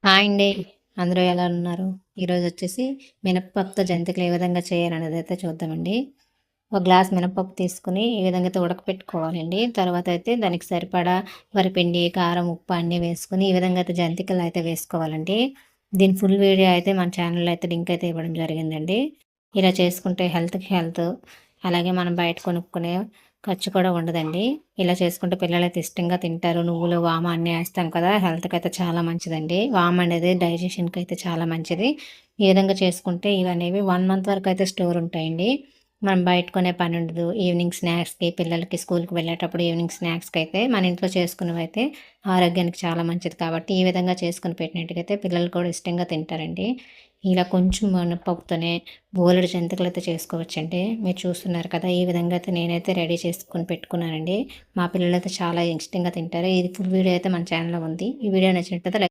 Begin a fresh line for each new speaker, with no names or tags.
Hi అండి. అందరూ ఎలా ఉన్నారు? ఈరోజొచ్చేసి మినపప్పుతో జంతికలు ఏ విధంగా చేయాలనేదైతే చూద్దామండి. ఒక గ్లాస్ మినపప్పు తీసుకొని ఈ విధంగా అయితే ఉడకపెట్టుకోవాలండి. తర్వాతయితే దానికి సరిపడా వరిపిండి, కారం, ఉప్పు అన్నీ వేసుకొని ఈ విధంగా అయితే జంతికలయితే వేసుకోవాలండి. దీని ఫుల్ వీడియో అయితే మన ఛానల్‌లో అయితే లింక్ అయితే ఇవ్వడం జరిగిందండి. ఇలా చేసుకుంటే హెల్త్‌కి హెల్త్. అలాగే మనం బయట కొనుక్కునే ఖర్చు కూడా ఉండదండి. ఇలా చేసుకుంటే పిల్లలైతే ఇష్టంగా తింటారు. నువ్వులు, వామ అన్నీ ఏస్తాం కదా! హెల్త్‌కయితే చాలా మంచిదండి. వామ అనేది డైజెషన్‌కయితే చాలా మంచిది. ఈ విధంగా చేసుకుంటే ఇవనేవి 1 మంత్ వరకయితే స్టోర్ ఉంటాయండి. మనం బయట కొనే పనుండదు. ఈవినింగ్ స్నాక్స్‌కి పిల్లలకి స్కూల్‌కి వెళ్ళేటప్పుడు ఈవినింగ్ స్నాక్స్‌కయితే మన ఇంట్లో చేసుకున్నవైతే ఆరోగ్యానికి చాలా మంచిది కాబట్టి ఈ విధంగా చేసుకొని పెట్టినట్టుగయితే పిల్లలు కూడా ఇష్టంగా తింటారండి. ఇలా కొంచెం మినపప్పుతోనే బోలెడు జంతికలైతే చేసుకోవచ్చండి. మీరు చూస్తున్నారు కదా! ఈ విధంగా అయితే నేనైతే రెడీ చేసుకొని పెట్టుకున్నానండి. మా పిల్లలైతే చాలా ఇష్టంగా తింటారు. ఇది ఫుల్ వీడియో అయితే మన ఛానల్‌లో ఉంది. ఈ వీడియో నచ్చినట్లయితే